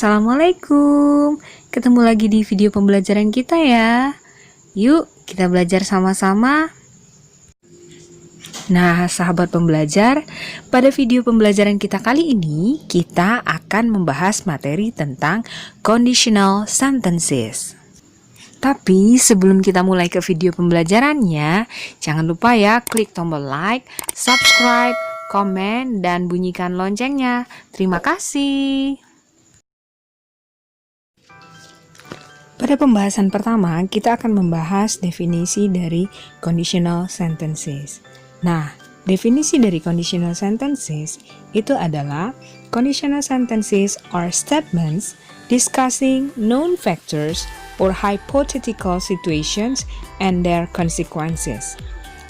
Assalamualaikum. Ketemu lagi di video pembelajaran kita ya. Yuk, kita belajar sama-sama. Nah, sahabat pembelajar, pada video pembelajaran kita kali ini, kita akan membahas materi tentang conditional sentences. Tapi sebelum kita mulai ke video pembelajarannya, jangan lupa ya klik tombol like, subscribe, komen, dan bunyikan loncengnya. Terima kasih. Pada pembahasan pertama, kita akan membahas definisi dari conditional sentences. Nah, definisi dari conditional sentences itu adalah conditional sentences are statements discussing known factors or hypothetical situations and their consequences.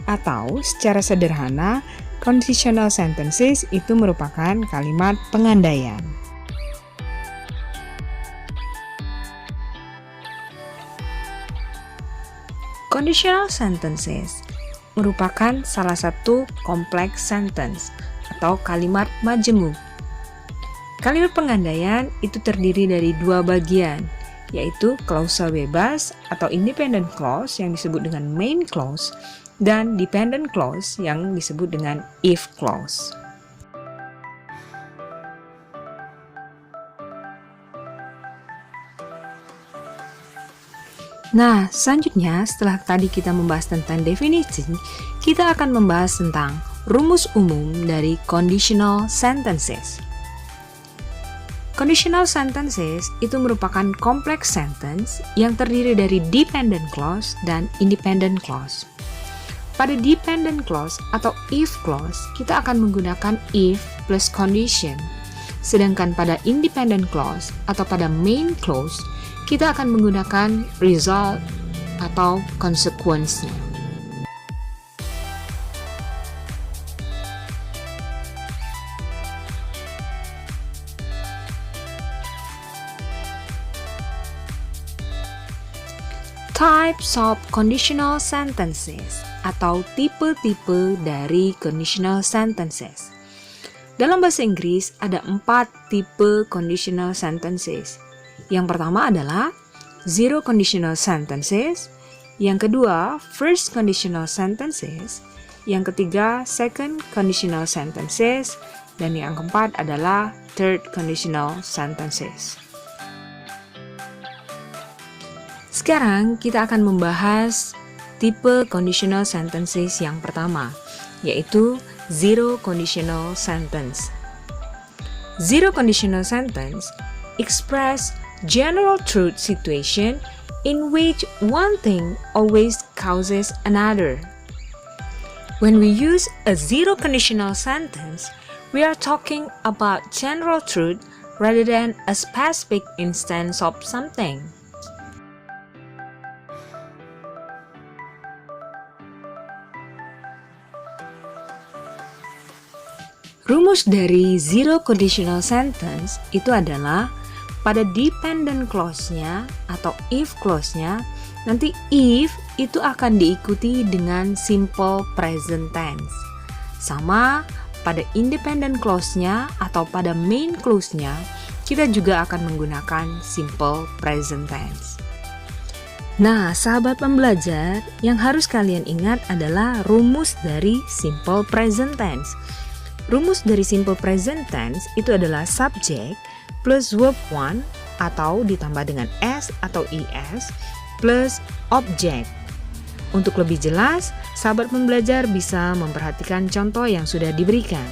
Atau secara sederhana, conditional sentences itu merupakan kalimat pengandaian. Conditional sentences merupakan salah satu kompleks sentence atau kalimat majemuk. Kalimat pengandaian itu terdiri dari dua bagian, yaitu klausa bebas atau independent clause yang disebut dengan main clause dan dependent clause yang disebut dengan if clause. Nah, selanjutnya setelah tadi kita membahas tentang definisi, kita akan membahas tentang rumus umum dari conditional sentences. Conditional sentences itu merupakan kompleks sentence yang terdiri dari dependent clause dan independent clause. Pada dependent clause atau if clause, kita akan menggunakan if plus condition. Sedangkan pada independent clause atau pada main clause, kita akan menggunakan result atau consequence-nya. Types of conditional sentences atau tipe-tipe dari conditional sentences. Dalam bahasa Inggris ada 4 tipe conditional sentences. Yang pertama adalah zero conditional sentences, yang kedua first conditional sentences, yang ketiga second conditional sentences, dan yang keempat adalah third conditional sentences. Sekarang kita akan membahas tipe conditional sentences yang pertama, yaitu zero conditional sentence. Zero conditional sentence express general truth situation in which one thing always causes another. When we use a zero conditional sentence, we are talking about general truth rather than a specific instance of something. Rumus dari zero conditional sentence itu adalah pada dependent clause-nya atau if clause-nya, nanti if itu akan diikuti dengan simple present tense. Sama pada independent clause-nya atau pada main clause-nya, kita juga akan menggunakan simple present tense. Nah, sahabat pembelajar, yang harus kalian ingat adalah rumus dari simple present tense. Rumus dari simple present tense itu adalah subject plus verb 1 atau ditambah dengan s atau es plus object. Untuk lebih jelas, sahabat pembelajar bisa memperhatikan contoh yang sudah diberikan.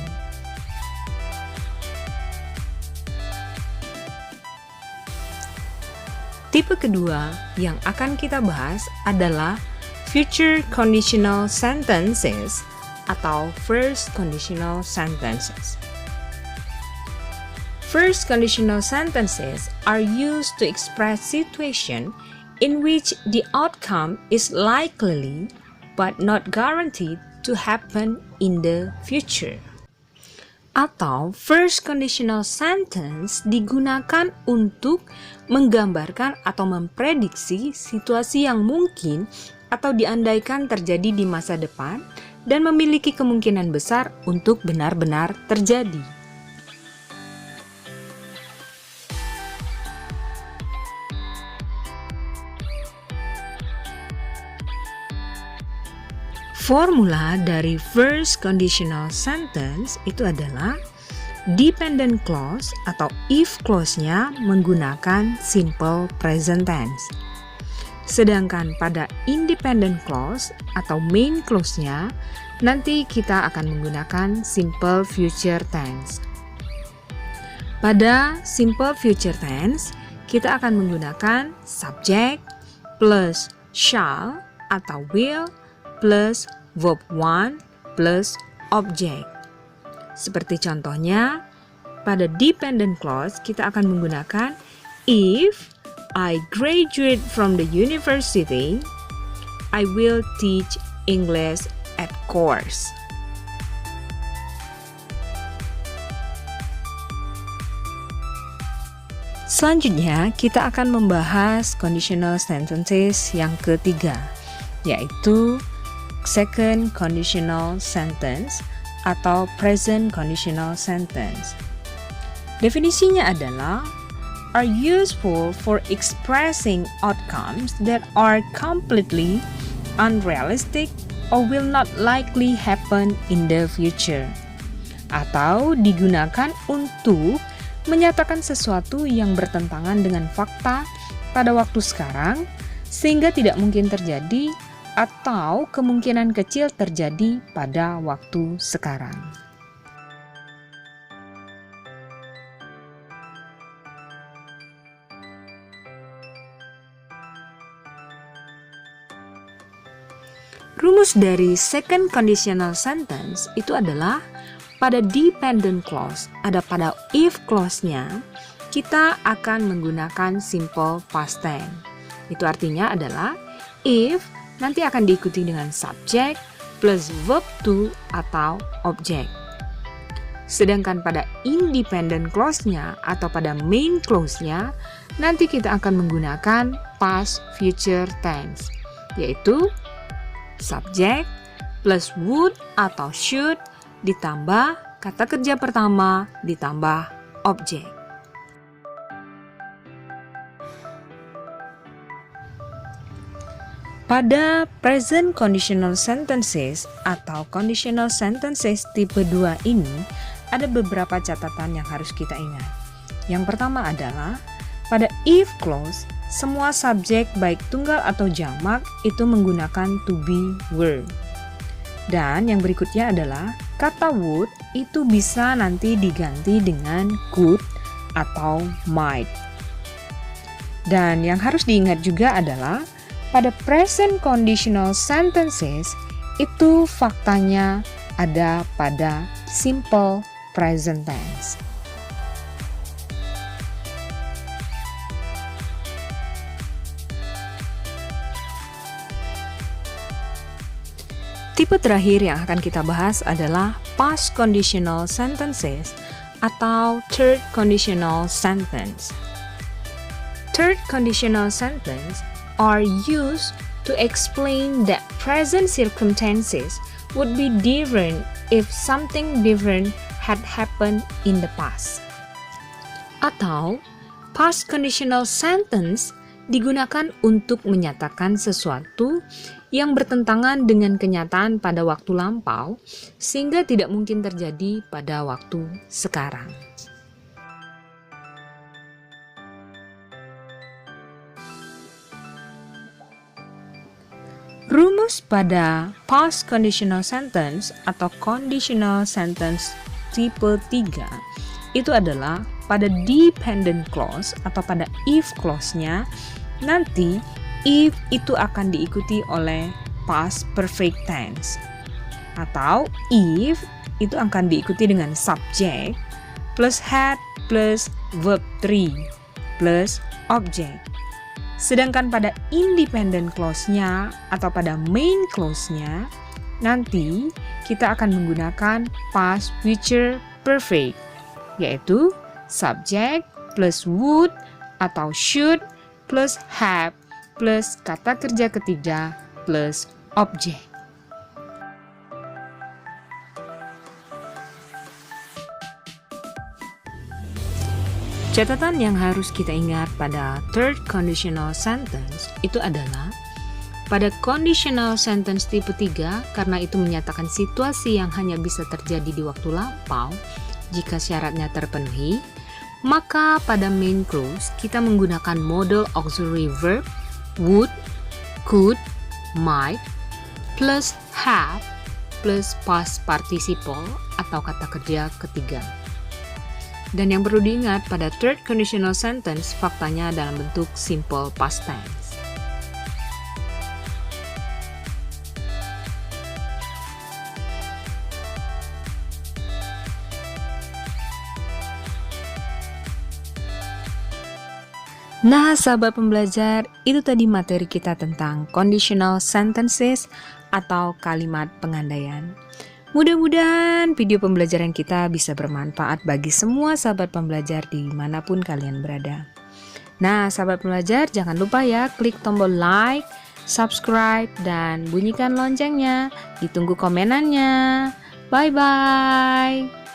Tipe kedua yang akan kita bahas adalah future conditional sentences atau first conditional sentences. First conditional sentences are used to express situation in which the outcome is likely but not guaranteed to happen in the future. Atau first conditional sentence digunakan untuk menggambarkan atau memprediksi situasi yang mungkin atau diandaikan terjadi di masa depan dan memiliki kemungkinan besar untuk benar-benar terjadi. Formula dari first conditional sentence itu adalah dependent clause atau if clause-nya menggunakan simple present tense. Sedangkan pada independent clause atau main clause-nya nanti kita akan menggunakan simple future tense. Pada simple future tense, kita akan menggunakan subject plus shall atau will plus verb 1 plus object. Seperti contohnya, pada dependent clause kita akan menggunakan if I graduate from the university, I will teach English at course. Selanjutnya, kita akan membahas conditional sentences yang ketiga, yaitu second conditional sentence atau present conditional sentence. Definisinya adalah are useful for expressing outcomes that are completely unrealistic or will not likely happen in the future. Atau digunakan untuk menyatakan sesuatu yang bertentangan dengan fakta pada waktu sekarang sehingga tidak mungkin terjadi atau kemungkinan kecil terjadi pada waktu sekarang. Rumus dari second conditional sentence itu adalah pada dependent clause, ada pada if clause-nya, kita akan menggunakan simple past tense. Itu artinya adalah if nanti akan diikuti dengan subject plus verb to atau object. Sedangkan pada independent clause-nya atau pada main clause-nya, nanti kita akan menggunakan past future tense, yaitu subject plus would atau should ditambah kata kerja pertama ditambah objek. Pada present conditional sentences atau conditional sentences tipe 2 ini, ada beberapa catatan yang harus kita ingat. Yang pertama adalah, pada if clause, semua subjek baik tunggal atau jamak itu menggunakan to be word. Dan yang berikutnya adalah, kata would itu bisa nanti diganti dengan could atau might. Dan yang harus diingat juga adalah, pada present conditional sentences itu faktanya ada pada simple present tense. Tipe terakhir yang akan kita bahas adalah past conditional sentences atau third conditional sentence. Third conditional sentence are used to explain that present circumstances would be different if something different had happened in the past. Atau, past conditional sentence digunakan untuk menyatakan sesuatu yang bertentangan dengan kenyataan pada waktu lampau sehingga tidak mungkin terjadi pada waktu sekarang. Rumus pada past conditional sentence atau conditional sentence tipe 3 itu adalah pada dependent clause atau pada if clause-nya, nanti if itu akan diikuti oleh past perfect tense. Atau if itu akan diikuti dengan subject plus had plus verb 3 plus object. Sedangkan pada independent clause-nya atau pada main clause-nya, nanti kita akan menggunakan past future perfect, yaitu subject plus would atau should plus have plus kata kerja ketiga plus object. Catatan yang harus kita ingat pada third conditional sentence itu adalah Pada conditional sentence tipe 3, karena itu menyatakan situasi yang hanya bisa terjadi di waktu lampau jika syaratnya terpenuhi, maka pada main clause kita menggunakan modal auxiliary verb would, could, might, plus have, plus past participle atau kata kerja ketiga. Dan yang perlu diingat pada third conditional sentence faktanya dalam bentuk simple past tense. Nah, sahabat pembelajar, itu tadi materi kita tentang conditional sentences atau kalimat pengandaian. Mudah-mudahan video pembelajaran kita bisa bermanfaat bagi semua sahabat pembelajar dimanapun kalian berada. Nah, sahabat pembelajar, jangan lupa ya klik tombol like, subscribe, dan bunyikan loncengnya. Ditunggu komenannya. Bye-bye.